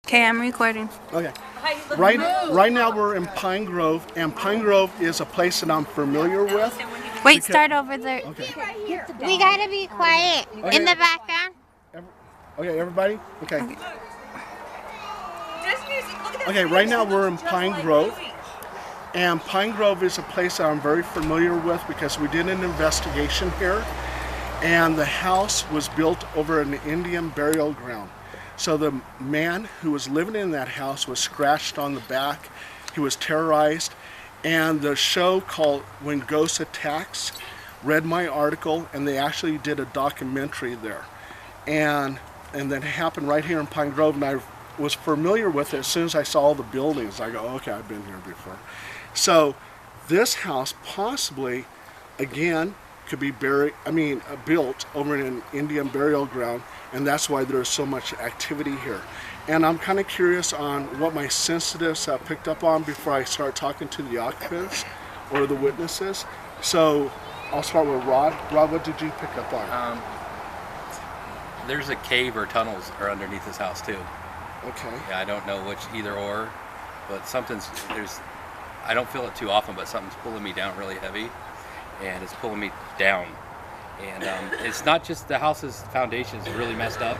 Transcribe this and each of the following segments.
Okay, I'm recording. Okay. Right now we're in Pine Grove, and Pine Grove is a place that I'm familiar with. Wait, start over there. Okay. We gotta be quiet. Okay. In the background. Okay, everybody? Okay. Okay, right now we're in Pine Grove, and Pine Grove is a place that I'm very familiar with because we did an investigation here, and the house was built over an Indian burial ground. So the man who was living in that house was scratched on the back. He was terrorized, and the show called When Ghosts Attacks read my article, and they actually did a documentary there. And that happened right here in Pine Grove, and I was familiar with it as soon as I saw all the buildings. I go, okay, I've been here before. So this house possibly, again, could be built over in an Indian burial ground, and that's why there's so much activity here. And I'm kind of curious on what my sensitives picked up on before I start talking to the occupants or the witnesses. So I'll start with Rod. Rod, what did you pick up on? There's a cave or tunnels are underneath this house too. Okay. Yeah, I don't know which either or, but I don't feel it too often, but something's pulling me down really heavy, and it's pulling me down. And it's not just the house's foundation is really messed up.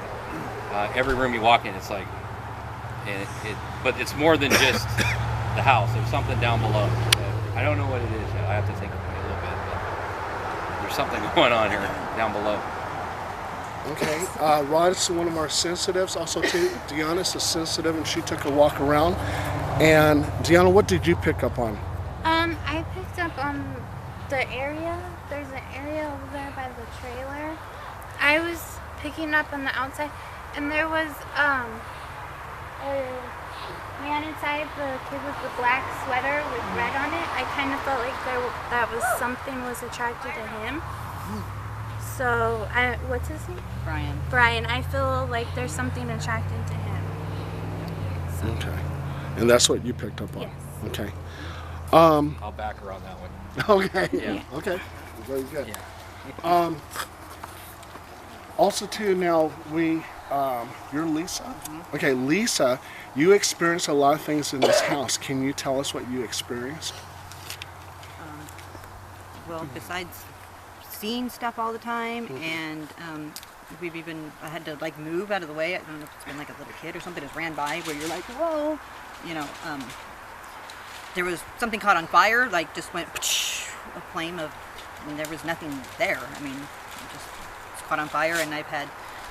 Every room you walk in, it's like, but it's more than just the house. There's something down below. I don't know what it is yet. I have to think about it a little bit, but there's something going on here down below. Okay, Rod's one of our sensitives. Also, too, Deanna's a sensitive, and she took a walk around. And Deanna, what did you pick up on? I picked up on the area. There's an area over there by the trailer. I was picking up on the outside, and there was a man inside, the kid with the black sweater with red on it. I kind of felt like that was something was attracted to him. So, what's his name? Brian. Brian. I feel like there's something attracted to him. So. Okay. And that's what you picked up on? Yes. Okay. I'll back her on that one. Okay. Yeah. Okay. Very good. Yeah. Also, too, now you're Lisa? Mm-hmm. Okay, Lisa, you experienced a lot of things in this house. Can you tell us what you experienced? Well, besides seeing stuff all the time, and I had to like move out of the way. I don't know if it's been like a little kid or something just ran by where you're like, whoa, there was something caught on fire, like just went a flame of, and there was nothing there. I mean, it's caught on fire, and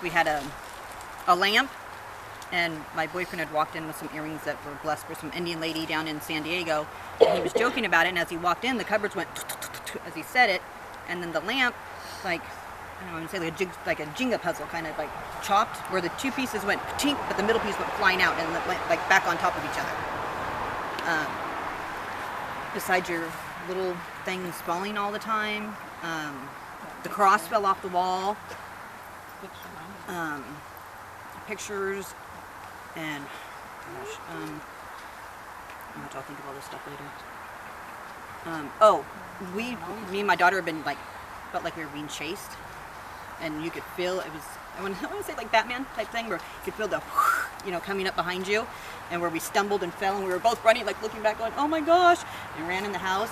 we had a lamp, and my boyfriend had walked in with some earrings that were blessed for some Indian lady down in San Diego, and he was joking about it, and as he walked in, the cupboards went as he said it, and then the lamp, like, I don't know, I would say like a Jenga puzzle, kind of like chopped, where the two pieces went tink, but the middle piece went flying out and went like back on top of each other. Besides your little things falling all the time, the cross fell off the wall, pictures, and gosh, how much I'll think of all this stuff later. Me and my daughter have been felt like we were being chased, and you could feel it was, I want to say like Batman type thing, where you could feel the, coming up behind you, and where we stumbled and fell, and we were both running, like looking back, going, oh my gosh, and ran in the house.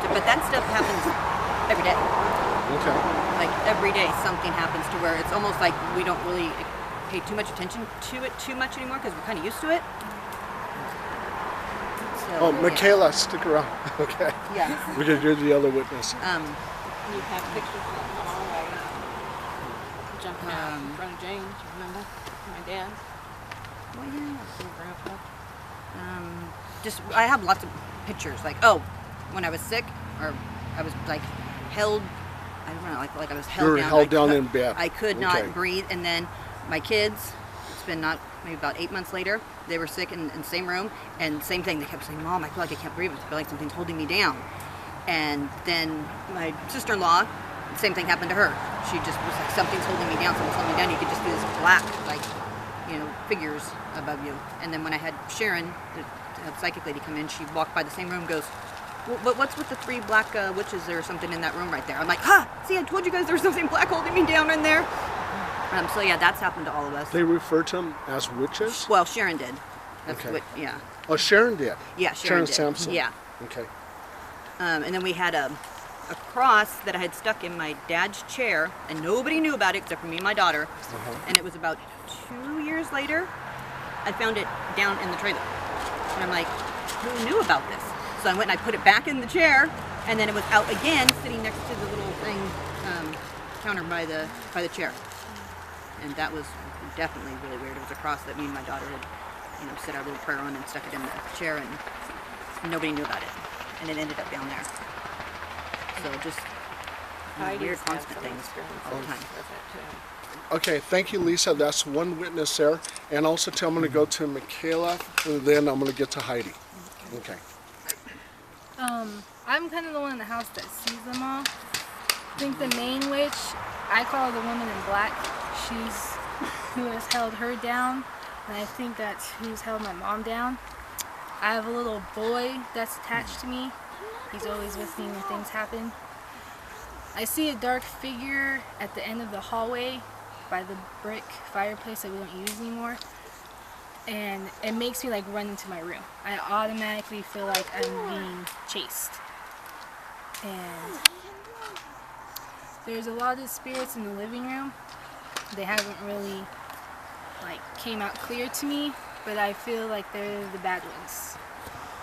But that stuff happens every day. Okay. Like every day something happens to where it's almost like we don't really pay too much attention to it too much anymore because we're kind of used to it. So, Michaela, stick around. Okay. Yeah. Because you're the other witness. You have pictures of the hallway jumping out in front of James, remember? My dad. Well, yeah. Your grandpa. I have lots of pictures. Like, when I was sick, or I was like held, I don't know, like I was held down. You were held down in bed. I could not breathe, and then my kids, it's been maybe about 8 months later, they were sick in the same room, and same thing, they kept saying, Mom, I feel like I can't breathe, I feel like something's holding me down. And then my sister-in-law, same thing happened to her. She just was like, something's holding me down, something's holding me down. You could just see this black, figures above you. And then when I had Sharon, the psychic lady, come in, she walked by the same room, goes, What's with the 3 black witches or something in that room right there? I'm like, huh, see, I told you guys there was something black holding me down in there. So yeah, that's happened to all of us. They refer to them as witches? Well, Sharon did. That's Okay. what, yeah. Oh, Sharon did? Yeah, Sharon did. Sampson? Yeah. Okay. And then we had a cross that I had stuck in my dad's chair, and nobody knew about it except for me and my daughter. And it was about 2 years later, I found it down in the trailer. And I'm like, who knew about this? So I went and I put it back in the chair, and then it was out again, sitting next to the little thing, counter by the chair. And that was definitely really weird. It was a cross that me and my daughter had, said our little prayer on and stuck it in the chair, and nobody knew about it. And it ended up down there. So just weird, constant things all the time. Okay, thank you, Lisa. That's one witness there. And also tell me to go to Michaela, and then I'm going to get to Heidi. Okay. I'm kind of the one in the house that sees them all. I think the main witch, I call the woman in black. She's who has held her down, and I think that's who's held my mom down. I have a little boy that's attached to me. He's always with me when things happen. I see a dark figure at the end of the hallway by the brick fireplace that we don't use anymore. And it makes me like run into my room. I automatically feel like I'm being chased. And there's a lot of spirits in the living room. They haven't really like came out clear to me, but I feel like they're the bad ones.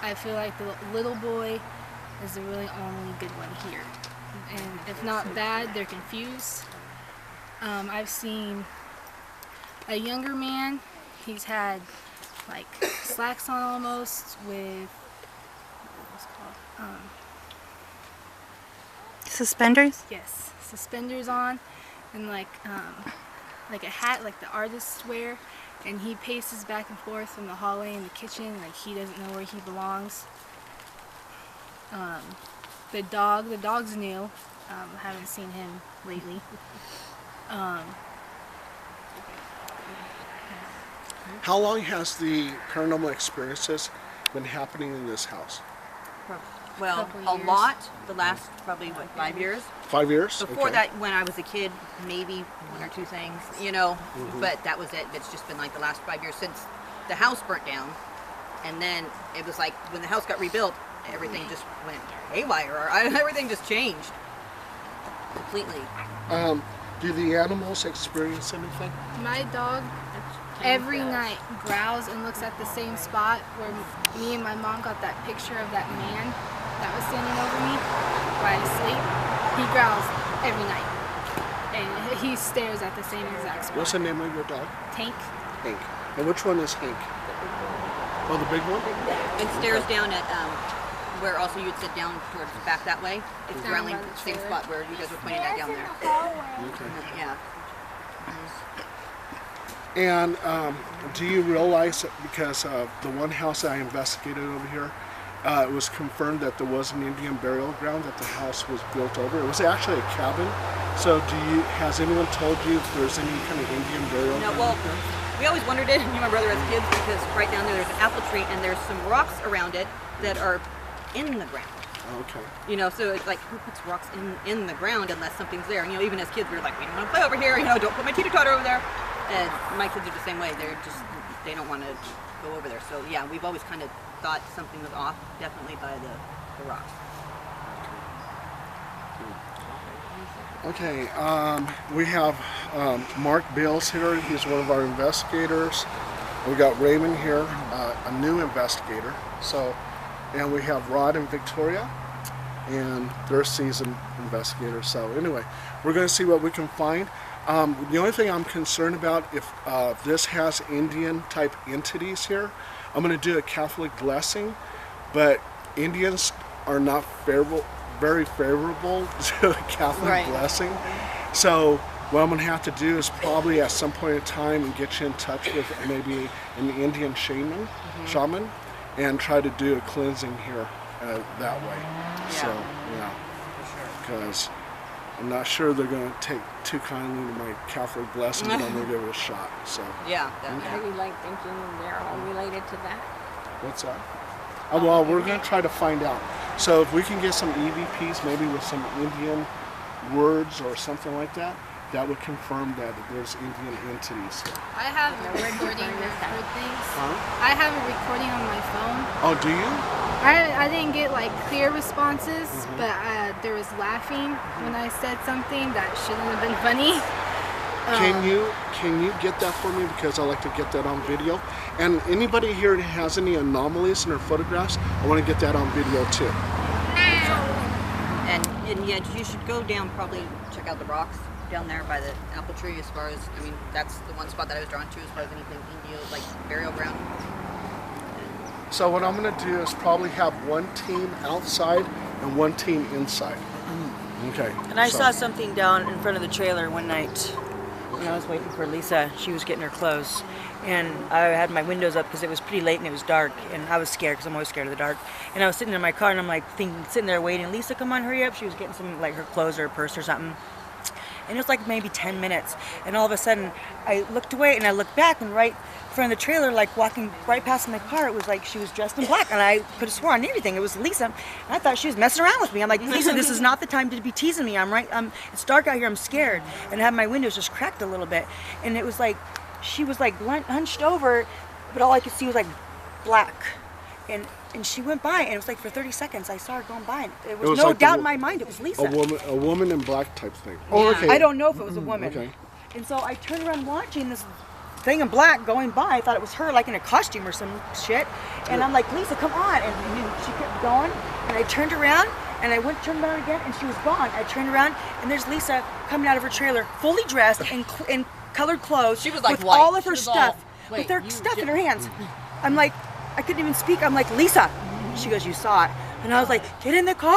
I feel like the little boy is the really only good one here. And if not bad, they're confused. I've seen a younger man. He's had like slacks on almost with what's it called? Suspenders? Yes, suspenders on, and like a hat like the artists wear. And he paces back and forth from the hallway in the kitchen like he doesn't know where he belongs. The dog's new. Haven't seen him lately. How long has the paranormal experiences been happening in this house? Well, Couple a years. lot. The last probably 5 years. 5 years? Before Okay. that, when I was a kid, maybe 1 or 2 things, but that was it. It's just been like the last 5 years since the house burnt down. And then it was like when the house got rebuilt, everything just went haywire. Or everything just changed completely. Do the animals experience anything? My dog every night growls and looks at the same spot where me and my mom got that picture of that man that was standing over me while I sleep. He growls every night. And he stares at the same exact spot. What's the name of your dog? Tank. Hank. And which one is Hank? Oh, the big one? And stares down at where also you'd sit down towards back that way. It's Down growling by the the same trailer. spot where you guys were pointing at down there. Okay. Yeah. And do you realize that because the one house that I investigated over here, it was confirmed that there was an Indian burial ground that the house was built over. It was actually a cabin. So has anyone told you if there's any kind of Indian burial No, ground? well, we always wondered it, me and my brother as kids, because right down there's an apple tree and there's some rocks around it that are in the ground. Okay. So it's like, who puts rocks in the ground unless something's there? And, even as kids, we were like, we don't want to play over here, don't put my teeter-totter over there. And my kids are the same way. They don't want to go over there. So, yeah, we've always kind of thought something was off, definitely by the rocks. Okay, we have Mark Bales here. He's one of our investigators. We got Raymond here, a new investigator. And we have Rod and Victoria, and they're seasoned investigators. So anyway, we're going to see what we can find. The only thing I'm concerned about, if this has Indian type entities here, I'm going to do a Catholic blessing, but Indians are not very favorable to a Catholic blessing. So what I'm going to have to do is probably at some point in time and get you in touch with maybe an Indian shaman, and try to do a cleansing here that way. Yeah. So, yeah. Because I'm not sure they're going to take too kindly to my Catholic blessing, but I'm going to give it a shot. So, Yeah, I definitely. really like thinking they're all related to that. what's that? Well, we're going to try to find out. So if we can get some EVPs, maybe with some Indian words or something like that, that would confirm that there's Indian entities here. I have a recording of her things. Huh? I have a recording on my phone. Oh, do you? I didn't get like clear responses, but there was laughing when I said something that shouldn't have been funny. Can you get that for me, because I like to get that on video? And anybody here that has any anomalies in their photographs, I want to get that on video too. And yeah, you should go down, probably check out the rocks down there by the apple tree. As far as, I mean, that's the one spot that I was drawn to as far as anything Indian, like burial ground. So what I'm going to do is probably have one team outside and one team inside. Okay. And I saw something down in front of the trailer one night when I was waiting for Lisa. She was getting her clothes, and I had my windows up because it was pretty late and it was dark, and I was scared because I'm always scared of the dark. And I was sitting in my car and I'm like sitting there waiting. Lisa, come on, hurry up. She was getting some, like, her clothes or her purse or something. And it was like maybe 10 minutes, and all of a sudden I looked away and I looked back, and right in front of the trailer, like walking right past my car, it was like she was dressed in black, and I could have sworn anything. It was Lisa, and I thought she was messing around with me. I'm like, Lisa, this is not the time to be teasing me. It's dark out here, I'm scared, and I had my windows just cracked a little bit, and it was like she was like hunched over, but all I could see was like black, and she went by, and it was like for 30 seconds I saw her going by, and there was no like doubt in my mind it was Lisa. A woman in black type thing. Oh, okay. I don't know if it was a woman. Okay. And so I turned around watching this thing in black going by. I thought it was her, like in a costume or some shit. And I'm like, Lisa, come on. And she kept going. And I turned around, and I turned around again, and she was gone. I turned around, and there's Lisa coming out of her trailer, fully dressed in colored clothes. She was like with white. all of her She was stuff, all- with her stuff in her hands. I'm like, I couldn't even speak. I'm like, Lisa. She goes, you saw it. And I was like, get in the car.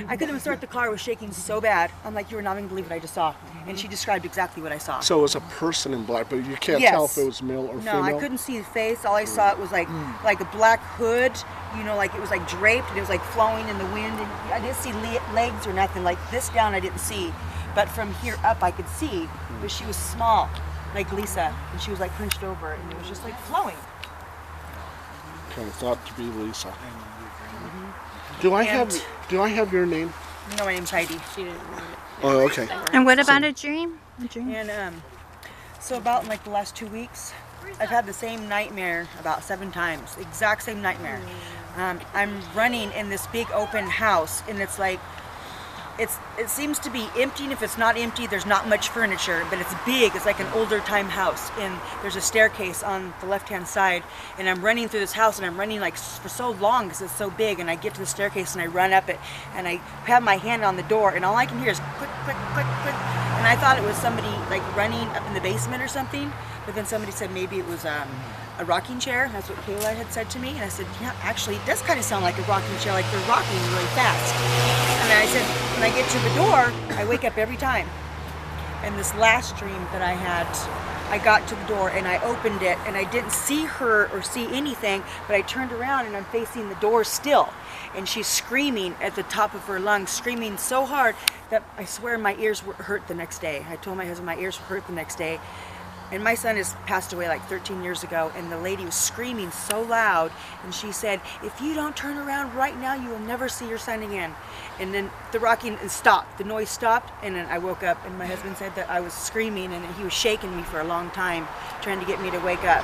I couldn't even start the car. I was shaking so bad. I'm like, you are not going to believe what I just saw. And she described exactly what I saw. So it was a person in black, but you can't Yes. tell if it was male or female? No, I couldn't see the face. All I saw it was like a black hood, you know, like it was like draped, and it was like flowing in the wind. And I didn't see legs or nothing. Like this down I didn't see. But from here up I could see. But she was small, like Lisa. And she was like hunched over, and it was just like flowing. Okay, thought to be Lisa. Do I have your name? No, my name's Heidi. She didn't want it. Oh, okay. And what about a dream? And so about in like the last 2 weeks, I've had the same nightmare about 7 times. The exact same nightmare. I'm running in this big open house, and it's like it seems to be empty, and if it's not empty, there's not much furniture, but it's big. It's like an older time house, and there's a staircase on the left-hand side, and I'm running through this house, and I'm running like for so long because it's so big, and I get to the staircase, and I run up it, and I have my hand on the door, and all I can hear is click, click, click, click, and I thought it was somebody like running up in the basement or something, but then somebody said maybe it was a rocking chair. That's what Kayla had said to me, and I said, yeah, actually it does kind of sound like a rocking chair, like they're rocking really fast. And I said, when I get to the door, I wake up every time. And this last dream that I had, I got to the door and I opened it, and I didn't see her or see anything, but I turned around and I'm facing the door still, and she's screaming at the top of her lungs, screaming so hard that I swear my ears were hurt the next day. I told my husband my ears were hurt the next day. And my son has passed away like 13 years ago, and the lady was screaming so loud, and she said, if you don't turn around right now, you will never see your son again. And then the rocking stopped, the noise stopped, and then I woke up, and my husband said that I was screaming, and he was shaking me for a long time, trying to get me to wake up.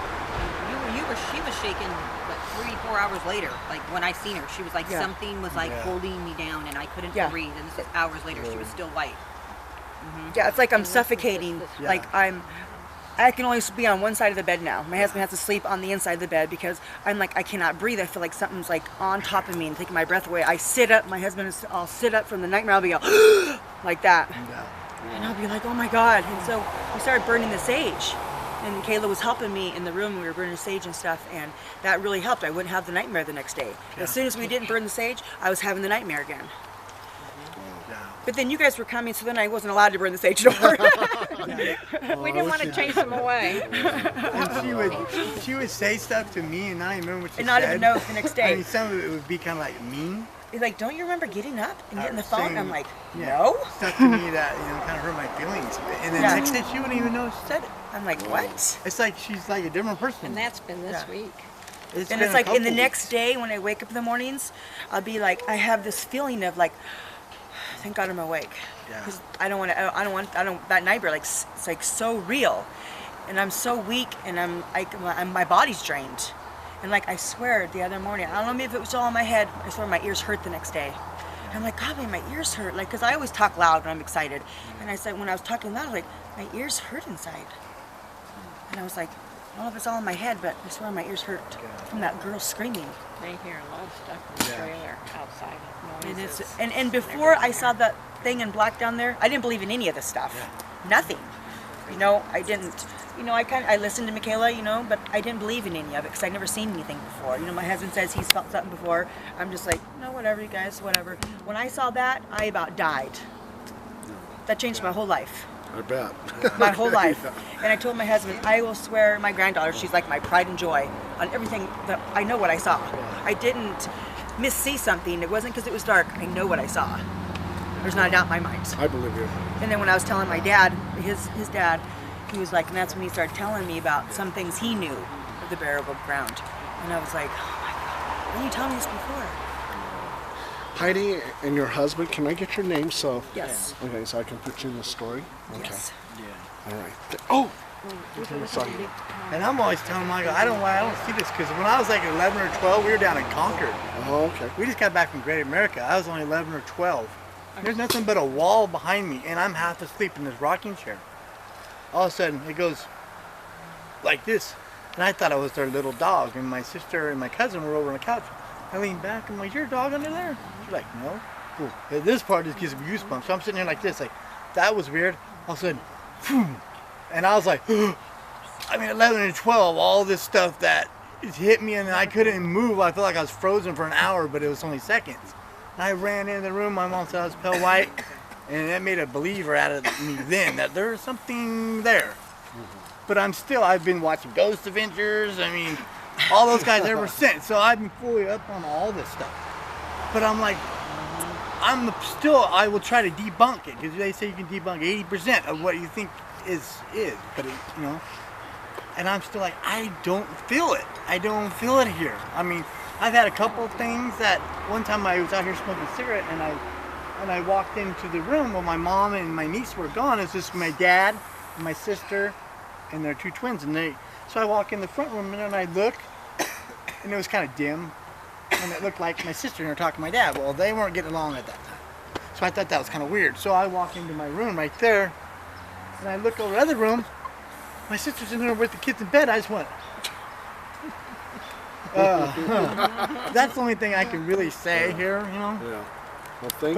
She was shaking like 3-4 hours later. Like when I seen her, she was like something was like holding me down, and I couldn't breathe. And this is hours later. She was still white. Yeah, it's like I'm suffocating. Like I can only be on one side of the bed now. My husband has to sleep on the inside of the bed because I'm like, I cannot breathe. I feel like something's like on top of me and taking my breath away. I sit up, my husband I'll sit up from the nightmare, I'll be all, like that. And I'll be like, oh my God. And so we started burning the sage. And Kayla was helping me in the room. We were burning the sage and stuff, and that really helped. I wouldn't have the nightmare the next day. As soon as we didn't burn the sage, I was having the nightmare again. But then you guys were coming, so then I wasn't allowed to burn the sage no more. We didn't want to chase them away. And she would say stuff to me and not even remember what she said. And not even know the next day. I mean, some of it would be kind of like mean. He's like, don't you remember getting up and getting the phone? saying- I'm like, Yeah. no. Stuff to me that, kind of hurt my feelings. And then next day she wouldn't even know she said it. I'm like, what? It's like she's like a different person. And that's been this Yeah. week. It's And been it's a like in the couple next weeks. day when I wake up in the mornings, I'll be like, I have this feeling of like, thank God I'm awake. Yeah. Because that nightmare, like, it's like so real. And I'm so weak and my body's drained. And like, I swear the other morning, I don't know if it was all in my head, I swear my ears hurt the next day. And I'm like, God, man, my ears hurt. Like, because I always talk loud when I'm excited. And I said, when I was talking loud, like, my ears hurt inside. And I was like, I don't know if it's all in my head, but I swear my ears hurt from that girl screaming. They hear a lot of stuff in the trailer outside. And, Noises. and before I saw that thing in black down there, I didn't believe in any of this stuff. Nothing. You know, I didn't. You know, I listened to Michaela, you know, but I didn't believe in any of it because I'd never seen anything before. You know, my husband says he's felt something before. I'm just like, no, whatever, you guys, whatever. When I saw that, I about died. That changed my whole life. I bet. My whole life. And I told my husband, I will swear my granddaughter, she's like my pride and joy on everything that I know what I saw. I didn't missee something. It wasn't because it was dark. I know what I saw. There's not a doubt in my mind. I believe you. And then when I was telling my dad, his dad, he was like, and that's when he started telling me about some things he knew of the burial ground. And I was like, oh my God, why didn't you tell me this before? Heidi and your husband, can I get your name so? Yes. Okay, so I can put you in the story? Okay. Yes. All right. Oh! Okay, sorry. And I'm always telling Michael, I don't see this because when I was like 11 or 12, we were down in Concord. Oh, okay. We just got back from Great America. I was only 11 or 12. There's nothing but a wall behind me, and I'm half asleep in this rocking chair. All of a sudden, it goes like this, and I thought it was their little dog. And my sister and my cousin were over on the couch. I leaned back, and I'm like, "Your dog under there?" She's like, "No." Cool. This part just gives me goosebumps. So I'm sitting here like this, like that was weird. All of a sudden, boom, and I was like, I mean, 11 and 12, all this stuff that it hit me, and I couldn't move. I felt like I was frozen for an hour, but it was only seconds. I ran into the room. My mom said I was pale white, and that made a believer out of me then that there was something there. But I've been watching Ghost Adventures. I mean, all those guys ever since. So I've been fully up on all this stuff. But I'm like, I will try to debunk it because they say you can debunk 80% of what you think is. But you know, and I'm still like, I don't feel it. I don't feel it here. I mean, I've had a couple of things that one time I was out here smoking a cigarette and I walked into the room while my mom and my niece were gone. It's just my dad and my sister and their two twins. So I walk in the front room and then I look and it was kind of dim and it looked like my sister and her talking to my dad. Well, they weren't getting along at that time. So I thought that was kind of weird. So I walk into my room right there and I look over the other room. My sister's in there with the kids in bed. I just went, that's the only thing I can really say here, you know. Yeah. Well, thank